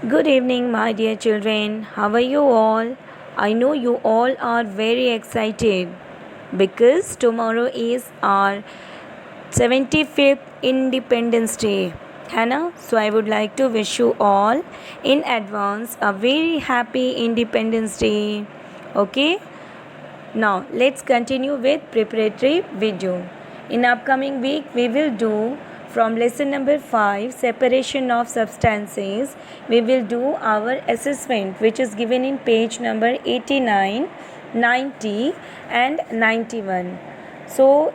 Good evening, my dear children. How are you all? I know you all are very excited because tomorrow is our 75th Independence Day. Hannah, so I would like to wish you all in advance a very happy Independence Day. Okay? Now, let's continue with preparatory video. In upcoming week, we will do from lesson number 5, separation of substances. We will do our assessment, which is given in page number 89, 90 and 91. So,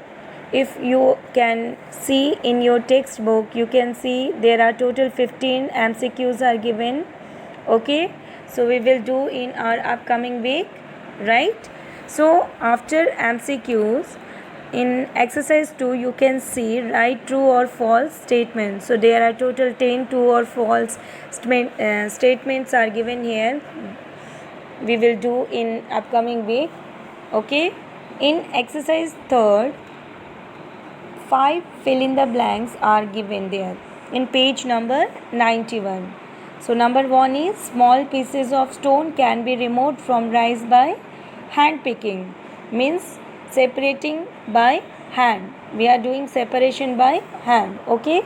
if you can see in your textbook, you can see there are total 15 MCQs are given. Okay, so we will do in our upcoming week, right? So after MCQs, in exercise 2 you can see write true or false statements. So there are total 10 true or false statements are given here. We will do in upcoming week. Okay, in exercise 3rd, 5 fill in the blanks are given there in page number 91. So number 1 is small pieces of stone can be removed from rice by hand picking, means separating by hand. We are doing separation by hand. Okay.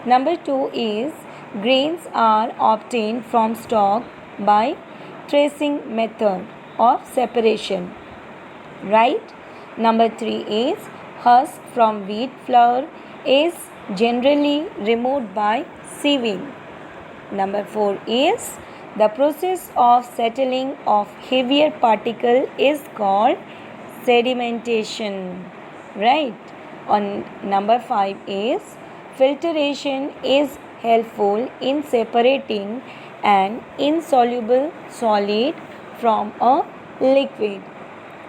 Number 2 is grains are obtained from stalk by tracing method of separation, right? Number 3 is husk from wheat flour is generally removed by sieving. Number 4 is the process of settling of heavier particle is called sedimentation, right? On number 5 is filtration is helpful in separating an insoluble solid from a liquid.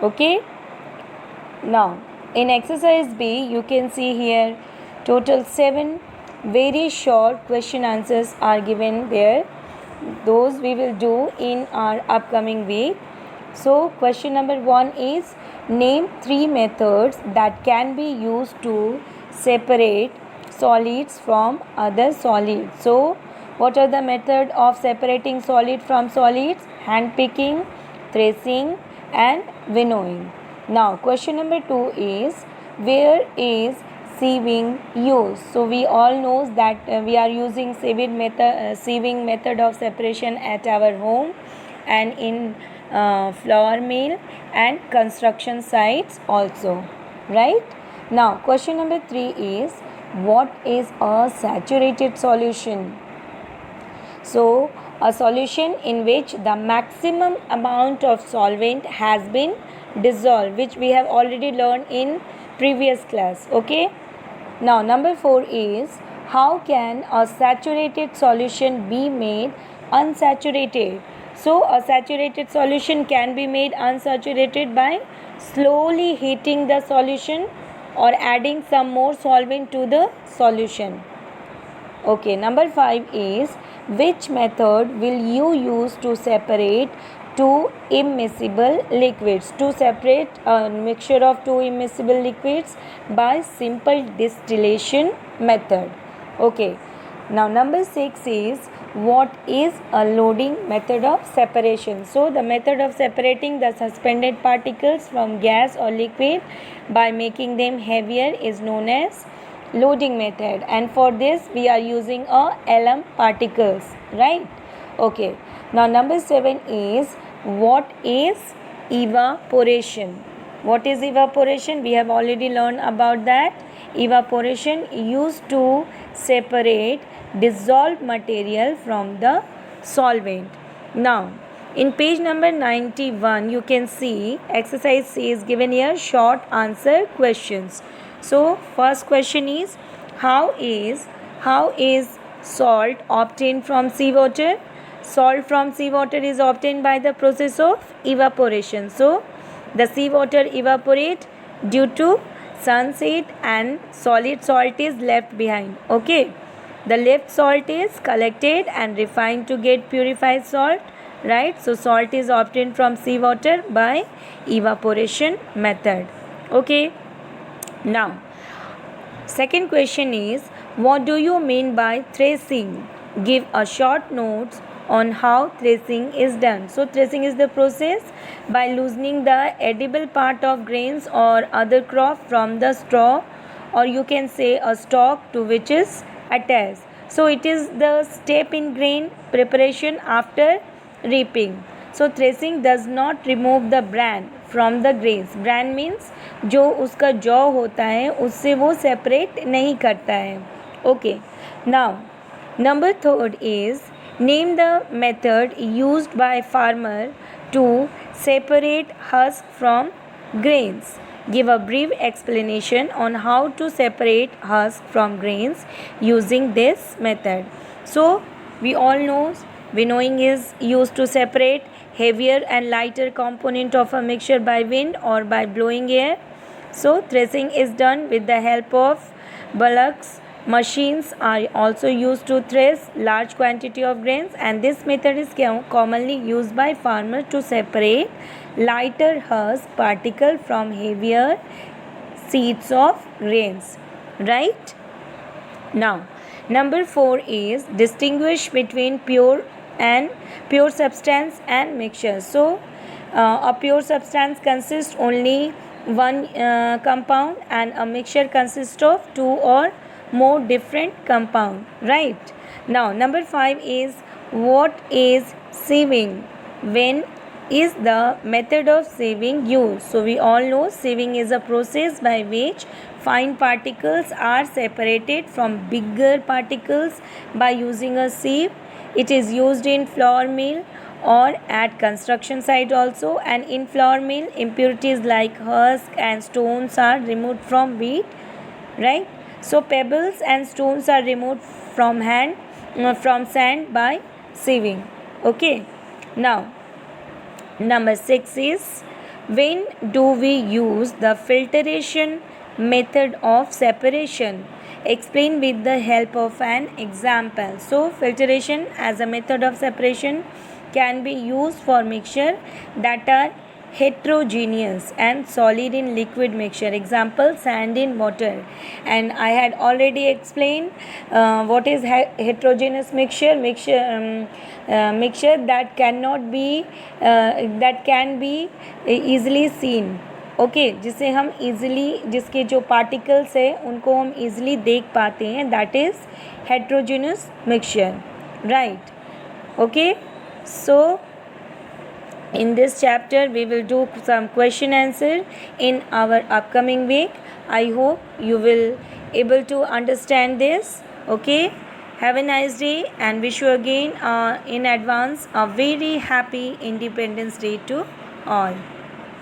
Okay. Now in exercise B you can see here total 7 very short question answers are given there. Those we will do in our upcoming week. So question number 1 is name 3 methods that can be used to separate solids from other solids. So what are the method of separating solid from solids? Hand picking, tracing and winnowing. Now question number 2 is where is sieving used? So we all knows that we are using sieving method of separation at our home and in flour mill and construction sites also, right? Now question number 3 is what is a saturated solution? So a solution in which the maximum amount of solvent has been dissolved, which we have already learned in previous class. Okay. Now number 4 is how can a saturated solution be made unsaturated? So a saturated solution can be made unsaturated by slowly heating the solution or adding some more solvent to the solution. Okay, number 5 is which method will you use to separate two immiscible liquids? To separate a mixture of two immiscible liquids by simple distillation method. Okay. Now number 6 is what is a loading method of separation? So the method of separating the suspended particles from gas or liquid by making them heavier is known as loading method, and for this we are using a alum particles, right? Okay. Now number 7 is what is evaporation? What is evaporation? We have already learned about that. Evaporation used to separate dissolved material from the solvent. Now in page number 91 you can see exercise C is given here short answer questions. So first question is how is salt obtained from seawater? Salt from seawater is obtained by the process of evaporation. So the seawater evaporate due to sunset and solid salt is left behind. Okay. The left salt is collected and refined to get purified salt, right? So salt is obtained from seawater by evaporation method. Okay. Now second question is what do you mean by tracing? Give a short notes on how threshing is done. So threshing is the process by loosening the edible part of grains or other crop from the straw, or you can say a stalk to which is attached. So it is the step in grain preparation after reaping. So threshing does not remove the bran from the grains. Bran means जो उसका जौ होता है उससे वो separate नहीं करता है. Okay. Now number 3 is name the method used by farmer to separate husk from grains. Give a brief explanation on how to separate husk from grains using this method. So we all know winnowing is used to separate heavier and lighter component of a mixture by wind or by blowing air. So threshing is done with the help of bullocks. Machines are also used to thresh large quantity of grains, and this method is commonly used by farmers to separate lighter husk particle from heavier seeds of grains. Right? Now, number 4 is distinguish between pure substance and mixture. So, a pure substance consists only one compound, and a mixture consists of two or more different compound. Right? Now number 5 is what is sieving? When is the method of sieving used? So we all know sieving is a process by which fine particles are separated from bigger particles by using a sieve. It is used in flour mill or at construction site also, and in flour mill impurities like husk and stones are removed from wheat. Right? So pebbles and stones are removed from sand by sieving. Okay. Now number 6 is when do we use the filtration method of separation? Explain with the help of an example. So filtration as a method of separation can be used for mixture that are heterogeneous and solid in liquid mixture. Example, sand in water. And I had already explained what is heterogeneous mixture. Mixture that cannot be that can be easily seen. Okay जिसे हम easily जिसके जो particles है उनको हम easily देख पाते हैं, that is heterogeneous mixture. Right? Okay. So in this chapter we will do some question answer in our upcoming week. I hope you will able to understand this. Okay, have a nice day and wish you again in advance a very happy Independence Day to all.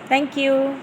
Thank you.